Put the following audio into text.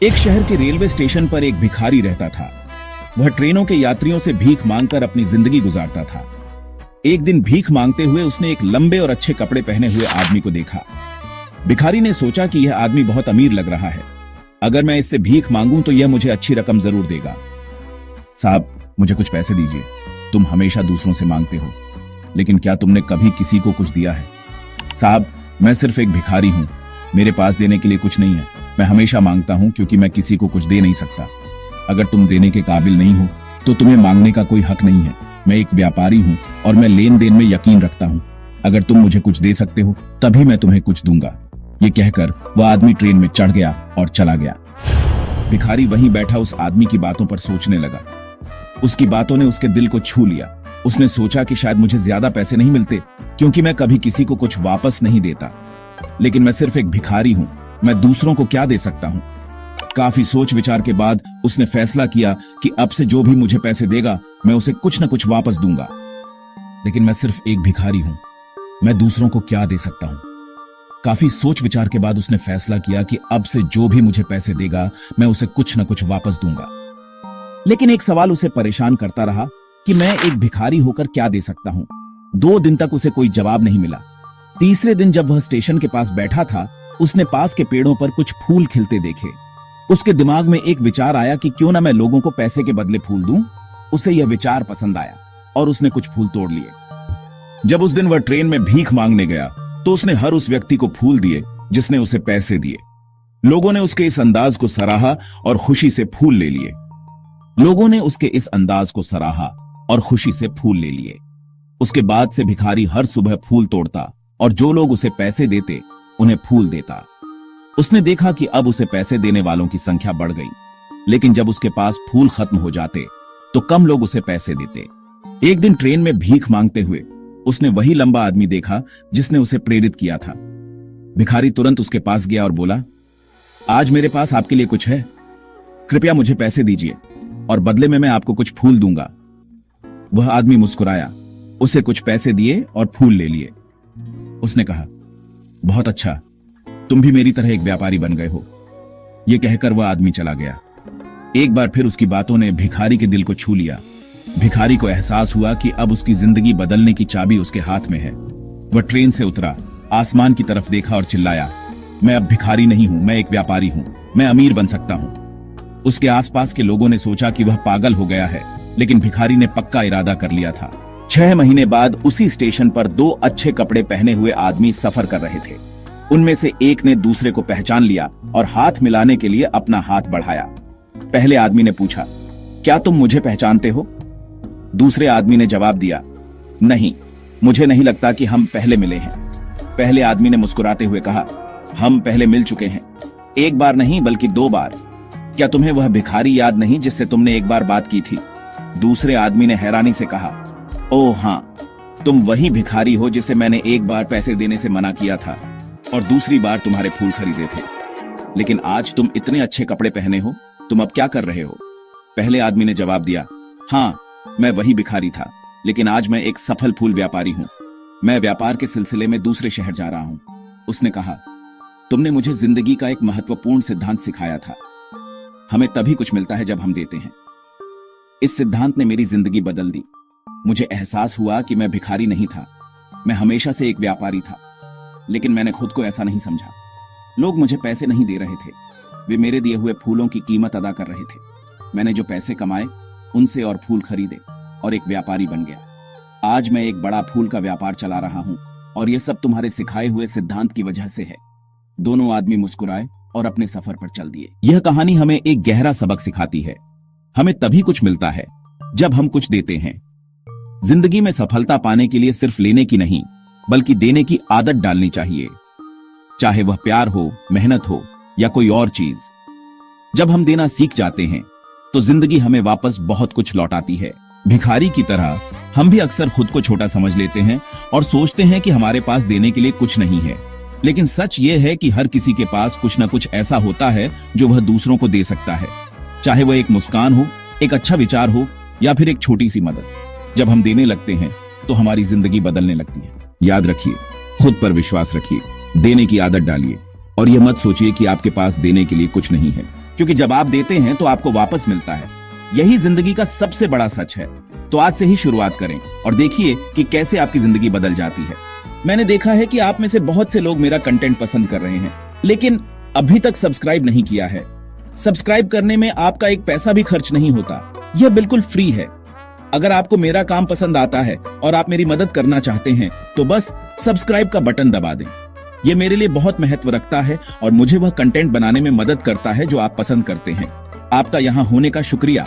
एक शहर के रेलवे स्टेशन पर एक भिखारी रहता था। वह ट्रेनों के यात्रियों से भीख मांगकर अपनी जिंदगी गुजारता था। एक दिन भीख मांगते हुए उसने एक लंबे और अच्छे कपड़े पहने हुए आदमी को देखा। भिखारी ने सोचा कि यह आदमी बहुत अमीर लग रहा है, अगर मैं इससे भीख मांगूं तो यह मुझे अच्छी रकम जरूर देगा। साहब, मुझे कुछ पैसे दीजिए। तुम हमेशा दूसरों से मांगते हो, लेकिन क्या तुमने कभी किसी को कुछ दिया है? साहब, मैं सिर्फ एक भिखारी हूं, मेरे पास देने के लिए कुछ नहीं है। मैं हमेशा मांगता हूं क्योंकि मैं किसी को कुछ दे नहीं सकता। अगर तुम देने के काबिल नहीं हो तो तुम्हें मांगने का कोई हक नहीं है। मैं एक व्यापारी हूं और मैं लेन देन में यकीन रखता हूं। अगर तुम मुझे कुछ दे सकते हो तभी मैं तुम्हें कुछ दूंगा। ये कहकर वह आदमी ट्रेन में चढ़ गया और चला गया। भिखारी वहीं बैठा उस आदमी की बातों पर सोचने लगा। उसकी बातों ने उसके दिल को छू लिया। उसने सोचा कि शायद मुझे ज्यादा पैसे नहीं मिलते क्योंकि मैं कभी किसी को कुछ वापस नहीं देता, लेकिन मैं सिर्फ एक भिखारी हूं, मैं दूसरों को क्या दे सकता हूं। काफी सोच विचार के बाद उसने फैसला किया कि अब से जो भी मुझे पैसे देगा मैं उसे कुछ न कुछ वापस दूंगा। लेकिन मैं सिर्फ एक भिखारी हूं, मैं दूसरों को क्या दे सकता हूं। काफी सोच विचार के बाद उसने फैसला किया कि अब से जो भी मुझे पैसे देगा मैं उसे कुछ न कुछ वापस दूंगा। लेकिन एक सवाल उसे परेशान करता रहा कि मैं एक भिखारी होकर क्या दे सकता हूं। 2 दिन तक उसे कोई जवाब नहीं मिला। तीसरे दिन जब वह स्टेशन के पास बैठा था, उसने पास के पेड़ों पर कुछ फूल खिलते देखे। उसके दिमाग में एक विचार आया कि क्यों ना मैं लोगों को पैसे के बदले फूल दूं। उसे यह विचार पसंद आया और उसने कुछ फूल तोड़ लिए। जब उस दिन वह ट्रेन में भीख मांगने गया तो उसने हर उस व्यक्ति को फूल दिए जिसने उसे पैसे दिए। लोगों ने उसके इस अंदाज को सराहा और खुशी से फूल ले लिए। उसके बाद से भिखारी हर सुबह फूल तोड़ता और जो लोग उसे पैसे देते उन्हें फूल देता। उसने देखा कि अब उसे पैसे देने वालों की संख्या बढ़ गई, लेकिन जब उसके पास फूल खत्म हो जाते तो कम लोग उसे पैसे देते। एक दिन ट्रेन में भीख मांगते हुए उसने वही लंबा आदमी देखा जिसने उसे प्रेरित किया था। भिखारी तुरंत उसके पास गया और बोला, आज मेरे पास आपके लिए कुछ है, कृपया मुझे पैसे दीजिए और बदले में मैं आपको कुछ फूल दूंगा। वह आदमी मुस्कुराया, उसे कुछ पैसे दिए और फूल ले लिए। उसने कहा, बहुत अच्छा, तुम भी मेरी तरह एक व्यापारी बन गए हो। यह कहकर वह आदमी चला गया। एक बार फिर उसकी बातों ने भिखारी के दिल को छू लिया। भिखारी को एहसास हुआ कि अब उसकी जिंदगी बदलने की चाबी उसके हाथ में है। वह ट्रेन से उतरा, आसमान की तरफ देखा और चिल्लाया, मैं अब भिखारी नहीं हूं, मैं एक व्यापारी हूं, मैं अमीर बन सकता हूं। उसके आसपास के लोगों ने सोचा कि वह पागल हो गया है, लेकिन भिखारी ने पक्का इरादा कर लिया था। 6 महीने बाद उसी स्टेशन पर 2 अच्छे कपड़े पहने हुए आदमी सफर कर रहे थे। उनमें से एक ने दूसरे को पहचान लिया और हाथ मिलाने के लिए अपना हाथ बढ़ाया। पहले आदमी ने पूछा, क्या तुम मुझे पहचानते हो? दूसरे आदमी ने जवाब दिया, नहीं, मुझे नहीं लगता कि हम पहले मिले हैं। पहले आदमी ने मुस्कुराते हुए कहा, हम पहले मिल चुके हैं, एक बार नहीं बल्कि 2 बार। क्या तुम्हें वह भिखारी याद नहीं जिससे तुमने एक बार बात की थी? दूसरे आदमी ने हैरानी से कहा, ओह हाँ, तुम वही भिखारी हो जिसे मैंने एक बार पैसे देने से मना किया था और दूसरी बार तुम्हारे फूल खरीदे थे। लेकिन आज तुम इतने अच्छे कपड़े पहने हो, तुम अब क्या कर रहे हो? पहले आदमी ने जवाब दिया, हाँ, मैं वही भिखारी था, लेकिन आज मैं एक सफल फूल व्यापारी हूं। मैं व्यापार के सिलसिले में दूसरे शहर जा रहा हूं। उसने कहा, तुमने मुझे जिंदगी का एक महत्वपूर्ण सिद्धांत सिखाया था, हमें तभी कुछ मिलता है जब हम देते हैं। इस सिद्धांत ने मेरी जिंदगी बदल दी। मुझे एहसास हुआ कि मैं भिखारी नहीं था, मैं हमेशा से एक व्यापारी था, लेकिन मैंने खुद को ऐसा नहीं समझा। लोग मुझे पैसे नहीं दे रहे थे, वे मेरे दिए हुए फूलों की कीमत अदा कर रहे थे। मैंने जो पैसे कमाए उनसे और फूल खरीदे और एक व्यापारी बन गया। आज मैं एक बड़ा फूल का व्यापार चला रहा हूं और यह सब तुम्हारे सिखाए हुए सिद्धांत की वजह से है। दोनों आदमी मुस्कुराए और अपने सफर पर चल दिए। यह कहानी हमें एक गहरा सबक सिखाती है। हमें तभी कुछ मिलता है जब हम कुछ देते हैं। जिंदगी में सफलता पाने के लिए सिर्फ लेने की नहीं बल्कि देने की आदत डालनी चाहिए, चाहे वह प्यार हो, मेहनत हो या कोई और चीज। जब हम देना सीख जाते हैं तो जिंदगी हमें वापस बहुत कुछ लौटाती है। भिखारी की तरह हम भी अक्सर खुद को छोटा समझ लेते हैं और सोचते हैं कि हमारे पास देने के लिए कुछ नहीं है, लेकिन सच यह है कि हर किसी के पास कुछ न कुछ ऐसा होता है जो वह दूसरों को दे सकता है, चाहे वह एक मुस्कान हो, एक अच्छा विचार हो या फिर एक छोटी सी मदद। जब हम देने लगते हैं तो हमारी जिंदगी बदलने लगती है। याद रखिए, खुद पर विश्वास रखिए, देने की आदत डालिए और यह मत सोचिए कि आपके पास देने के लिए कुछ नहीं है। क्योंकि जब आप देते हैं तो आपको वापस मिलता है। यही जिंदगी का सबसे बड़ा सच है। तो आज से ही शुरुआत करें और देखिए कि कैसे आपकी जिंदगी बदल जाती है। मैंने देखा है कि आप में से बहुत से लोग मेरा कंटेंट पसंद कर रहे हैं, लेकिन अभी तक सब्सक्राइब नहीं किया है। सब्सक्राइब करने में आपका एक पैसा भी खर्च नहीं होता, यह बिल्कुल फ्री है। अगर आपको मेरा काम पसंद आता है और आप मेरी मदद करना चाहते हैं तो बस सब्सक्राइब का बटन दबा दें। यह मेरे लिए बहुत महत्व रखता है और मुझे वह कंटेंट बनाने में मदद करता है जो आप पसंद करते हैं। आपका यहां होने का शुक्रिया।